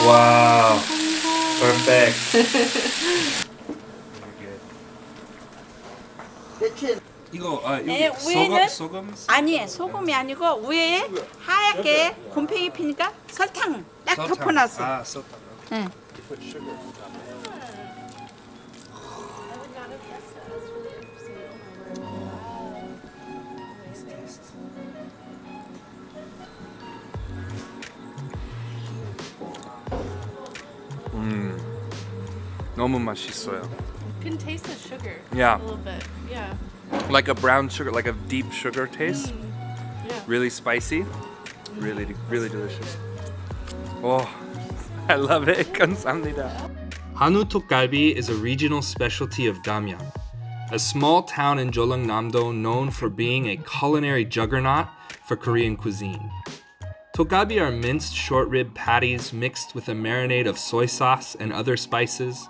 Wow. Perfect. 이거 네, 소금 위에는 소금? 아니 소금이 아니고 위에 하얗게 곰팡이 피니까 설탕 딱 덮어놨어. 아, 설탕. 응. 너무 맛있어요. You can taste the sugar. Yeah. A little bit. Yeah. Like a brown sugar, like a deep sugar taste. Yeah. Really spicy. Really delicious. Oh, I love it. 감사합니다. Hanwoo Ttokgalbi is a regional specialty of Damyang, a small town in Jellongnamdo known for being a culinary juggernaut for Korean cuisine. Ttokgalbi are minced shortrib patties mixed with a marinade of soy sauce and other spices,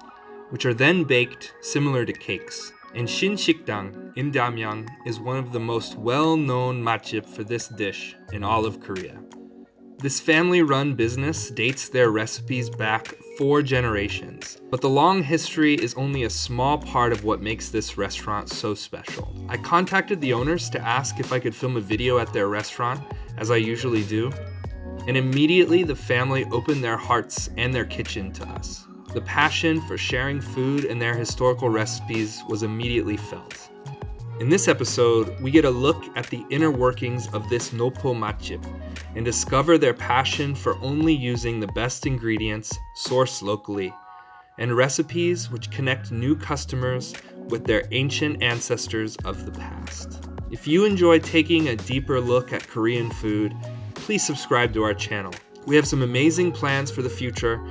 which are then baked similar to cakes. And 신식당 in Damyang is one of the most well-known matjip for this dish in all of Korea. This family-run business dates their recipes back 4 generations, but the long history is only a small part of what makes this restaurant so special. I contacted the owners to ask if I could film a video at their restaurant, as I usually do, and immediately the family opened their hearts and their kitchen to us. The passion for sharing food and their historical recipes was immediately felt. In this episode, we get a look at the inner workings of this Nopo matjip and discover their passion for only using the best ingredients sourced locally and recipes which connect new customers with their ancient ancestors of the past. If you enjoy taking a deeper look at Korean food, please subscribe to our channel. We have some amazing plans for the future,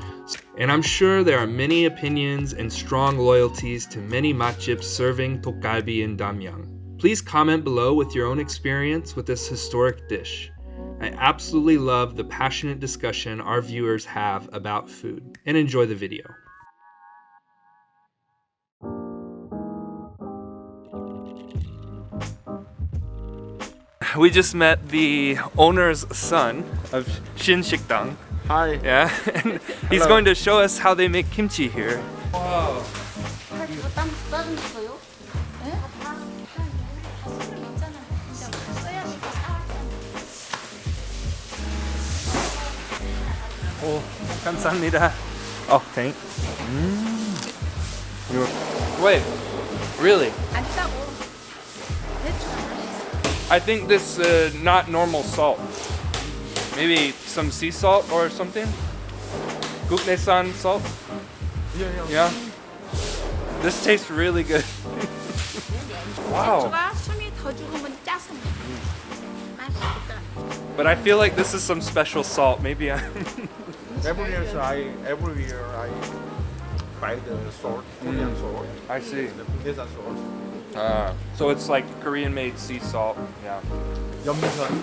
and I'm sure there are many opinions and strong loyalties to many matjips serving Ttokgalbi in Damyang. Please comment below with your own experience with this historic dish. I absolutely love the passionate discussion our viewers have about food, and enjoy the video. We just met the owner's son of 신식당. Hi. Yeah, and he's going to show us how they make kimchi here. Wow. Oh, 감사합니다. Oh, thank. Wait, really? 안 짜고 I think this not normal salt. Maybe some sea salt or something. 국내산 salt. Yeah. This tastes really good. Wow. 대추가 숨이 더 죽으면 짜서 맛있겠다. But I feel like this is some special salt. Maybe I'm. Every year I buy the salt, Korean salt. I see. The 국내산 salt. So it's like Korean-made sea salt. Yeah. 염전.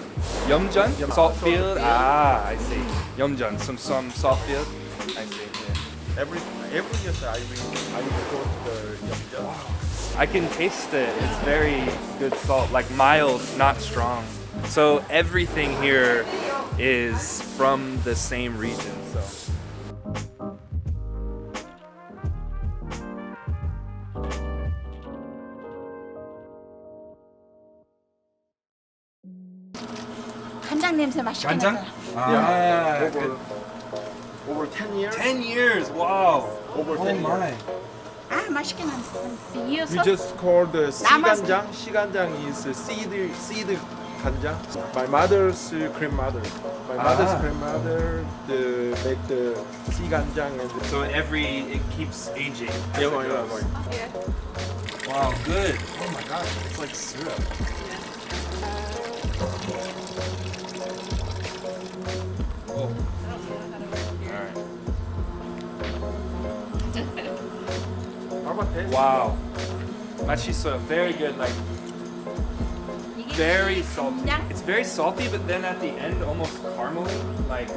Yeomjeon? Salt field? Ah, I see. Yeomjeon, some salt field. I see. Yeah. Every year I go to the 염전. I can taste it. It's very good salt, like mild, not strong. So everything here is from the same region. So. 간장 냄새 맛있게 간장? 나잖아. Yeah. Over 10 years. 10 years. Wow. Over 10 years. 아 맛있게 나잖아. 이어서 We just call the 남았- 시간장. 시간장 is seed 간장. My mother's grandmother. My mother's grandmother make the 시간장 and So it keeps aging. yeah. Wow, good. Oh my gosh, it's like syrup. Oh. Alright. How about that? Wow. 맛있어요. Very good. Like very salty. 간장? It's very salty, but then at the end, almost caramely, like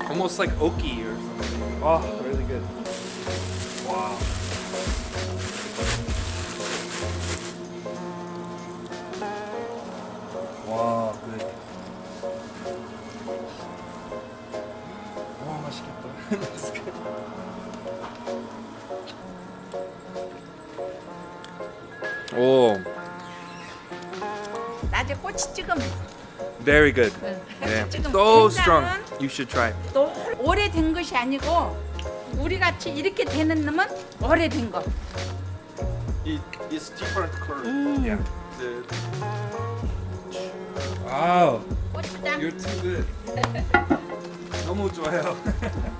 almost like oaky or something. Oh, really good. Wow. Wow, good. That's good. Oh, 낮에 꼬치 찍으면 very good. Yeah. 지금 So 된장은 strong. You should try. 또 오래된 것이 아니고 우리 같이 이렇게 되는 놈은 오래된 거. It's different color. Yeah. The Wow, 고추장, you're too good. 너무 좋아요.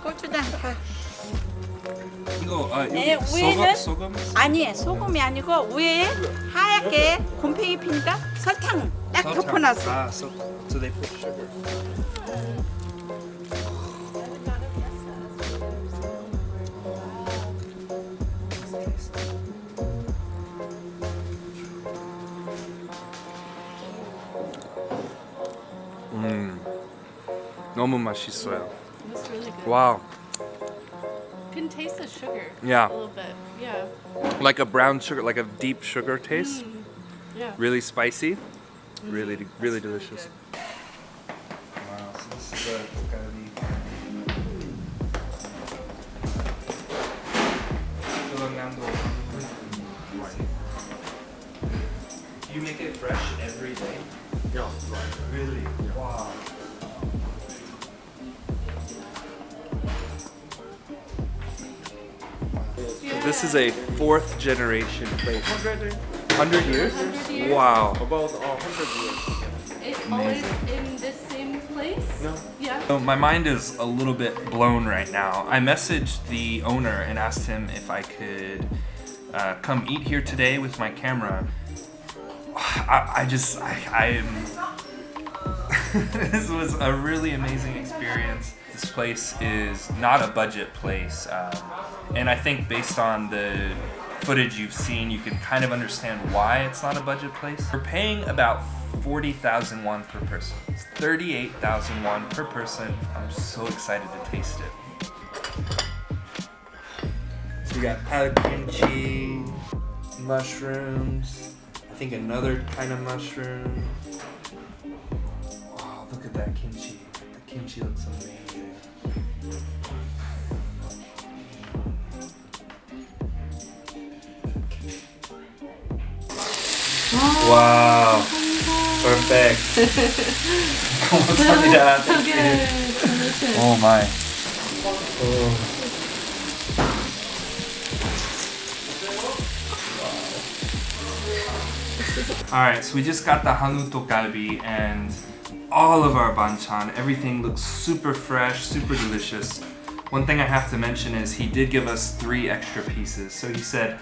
고추장 다. 이거 네, 여기 위에는 소금? 아니 소금이 아니고 위에 하얗게 곰팡이 피니까 설탕 딱 덮어놨어. Ah, so they put sugar. 너무 맛있어요. It's really good. Wow, You can taste the sugar. Yeah. A little bit. Yeah. like a brown sugar, like a deep sugar taste. Yeah. Really spicy. Really delicious. Wow, so this is the 떡갈비. Jellongnamdo. You make it fresh every day? yeah. Really? Wow. Yeah. This is a fourth generation place. 100 years? 100 years. Wow. About 100 years. It's always in this same place? No. Yeah. So my mind is a little bit blown right now. I messaged the owner and asked him if I could come eat here today with my camera. I am. This was a really amazing experience. This place is not a budget place, and I think based on the footage you've seen, you can kind of understand why it's not a budget place. We're paying about 40,000 won per person. It's 38,000 won per person. I'm so excited to taste it. So we got powdered kimchi, mushrooms, I think another kind of mushroom. Oh, look at that kimchi. The kimchi looks amazing. Wow. Perfect. 감사합니다. So good. Delicious. Oh my. Alright, so we just got the Hanwoo Ttokgalbi and all of our banchan. Everything looks super fresh, super delicious. One thing I have to mention is he did give us 3 extra pieces. So he said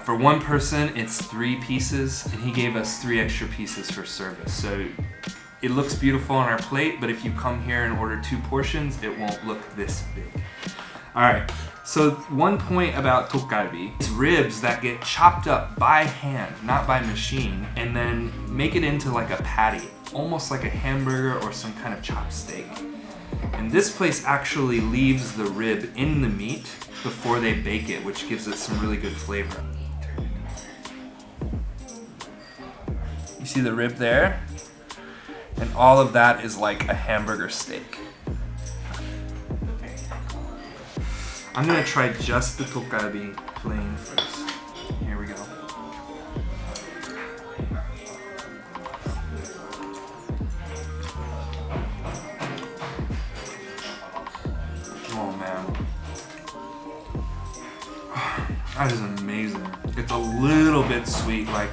for one person it's 3 pieces, and he gave us 3 extra pieces for service. So it looks beautiful on our plate, but if you come here and order 2 portions, it won't look this big. Alright, so one point about Ttokgalbi, it's ribs that get chopped up by hand, not by machine, and then make it into like a patty, almost like a hamburger or some kind of chopped steak. And this place actually leaves the rib in the meat before they bake it, which gives it some really good flavor. You see the rib there? And all of that is like a hamburger steak. I'm gonna try just the Ttokgalbi plain first. Here we go. Oh man. That is amazing. It's a little bit sweet. Like,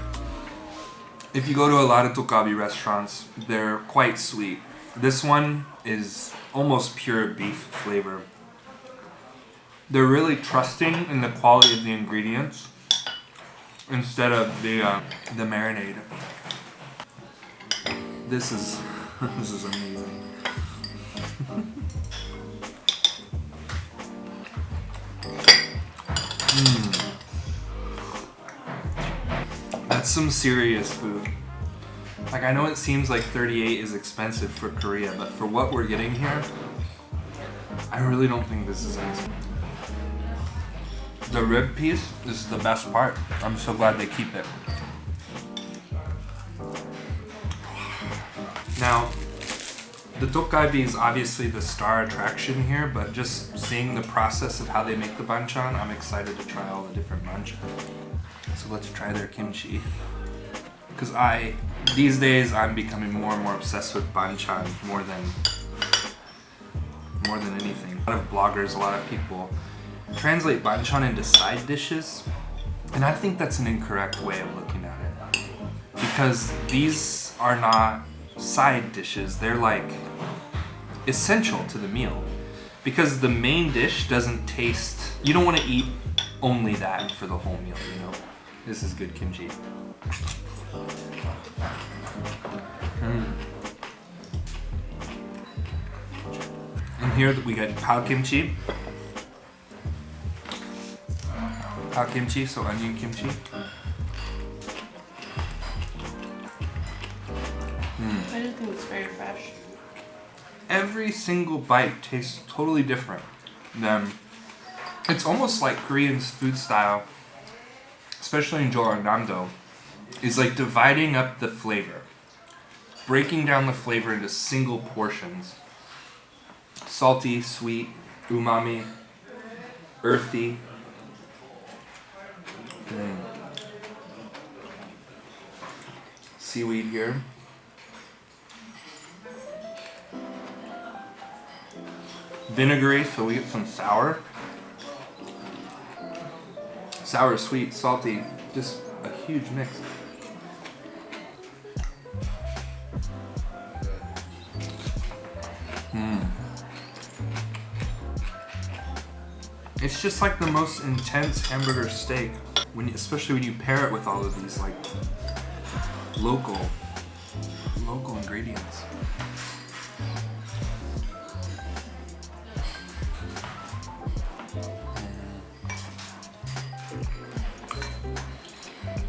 if you go to a lot of Ttokgalbi restaurants, they're quite sweet. This one is almost pure beef flavor. They're really trusting in the quality of the ingredients instead of the marinade. This is amazing. That's some serious food. Like, I know it seems like 38 is expensive for Korea, but for what we're getting here, I really don't think this is expensive. The rib piece is the best part. I'm so glad they keep it. Now, The Ttokgalbi is obviously the star attraction here, but just seeing the process of how they make the banchan, I'm excited to try all the different banchan. So let's try their kimchi. Because these days, I'm becoming more and more obsessed with banchan more than anything. A lot of bloggers, a lot of people translate banchan into side dishes, and I think that's an incorrect way of looking at it. Because these are not side dishes, they're like essential to the meal. Because the main dish doesn't taste, you don't want to eat only that for the whole meal, you know? This is good kimchi. And here we got pao kimchi. Pao kimchi, so onion kimchi. I just think it's very fresh. Every single bite tastes totally different. It's almost like Korean food style, especially in Jellongnamdo, is like dividing up the flavor, breaking down the flavor into single portions. Salty, sweet, umami, earthy. Seaweed here. Vinegary, so we get some sour. Sour, sweet, salty, just a huge mix. It's just like the most intense hamburger steak, especially when you pair it with all of these like local ingredients.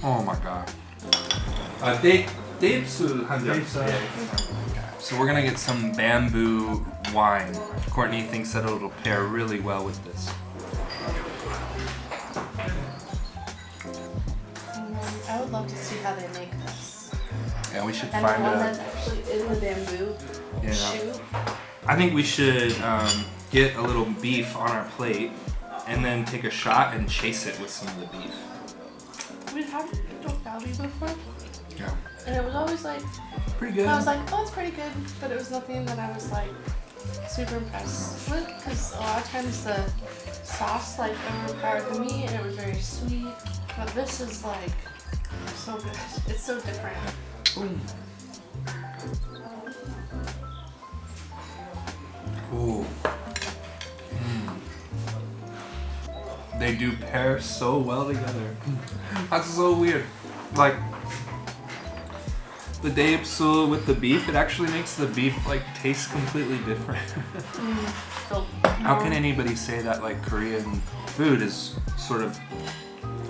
Oh my god. So we're gonna get some bamboo wine. Courtney thinks that it'll pair really well with this. I would love to see how they make this. Yeah, we should And the find one a. that's actually in the bamboo Yeah. shoot. I think we should get a little beef on our plate and then take a shot and chase it with some of the beef. We've had Tokgalbi before, Yeah. and it was always like, Pretty good. I was like, oh, it's pretty good, but it was nothing that I was like super impressed with, because a lot of times the sauce like overpowered the meat and it was very sweet, but this is like so good. It's so different. Ooh. They do pair so well together. That's so weird. Like the daepsul with the beef, it actually makes the beef like taste completely different. So, How can anybody say that like Korean food is sort of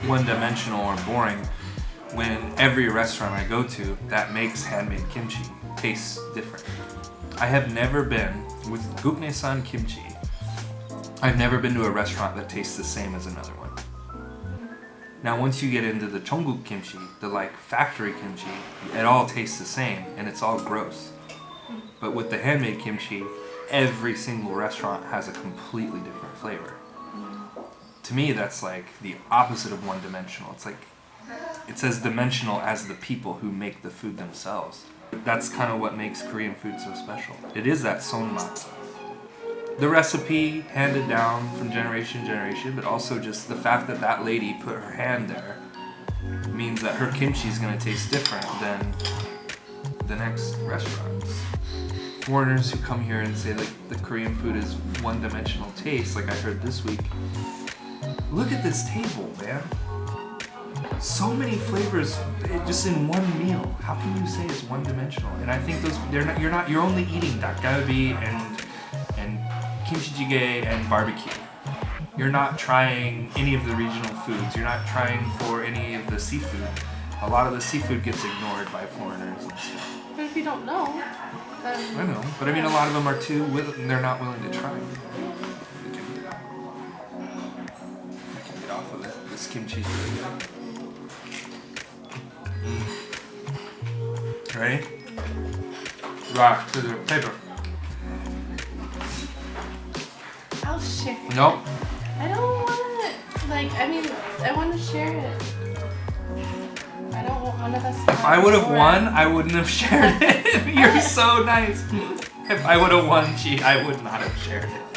one-dimensional or boring when every restaurant I go to that makes handmade kimchi tastes different? I have never been with guknaesan kimchi. I've never been to a restaurant that tastes the same as another one. Now once you get into the Cheongguk kimchi, the like factory kimchi, it all tastes the same and it's all gross. But with the handmade kimchi, every single restaurant has a completely different flavor. To me, that's like the opposite of one-dimensional. It's like, it's as dimensional as the people who make the food themselves. That's kind of what makes Korean food so special. It is that sonmat. The recipe handed down from generation to generation, but also just the fact that that lady put her hand there means that her kimchi is going to taste different than the next restaurants. Foreigners who come here and say like the Korean food is one-dimensional taste, like I heard this week. Look at this table, man. So many flavors just in one meal. How can you say it's one-dimensional? And I think you're only eating dakgalbi and kimchi jjigae and barbecue. You're not trying any of the regional foods. You're not trying for any of the seafood. A lot of the seafood gets ignored by foreigners and stuff. but if you don't know, then I know, but I mean a lot of them are they're not willing to try. We can get off of it. This kimchi's really good. Ready? Rock to the paper. share. Nope. I don't want it. Like, I mean, I want to share it. I don't want one of us. If I would have won, I wouldn't have shared it. You're so nice. If I would have won, I would not have shared it.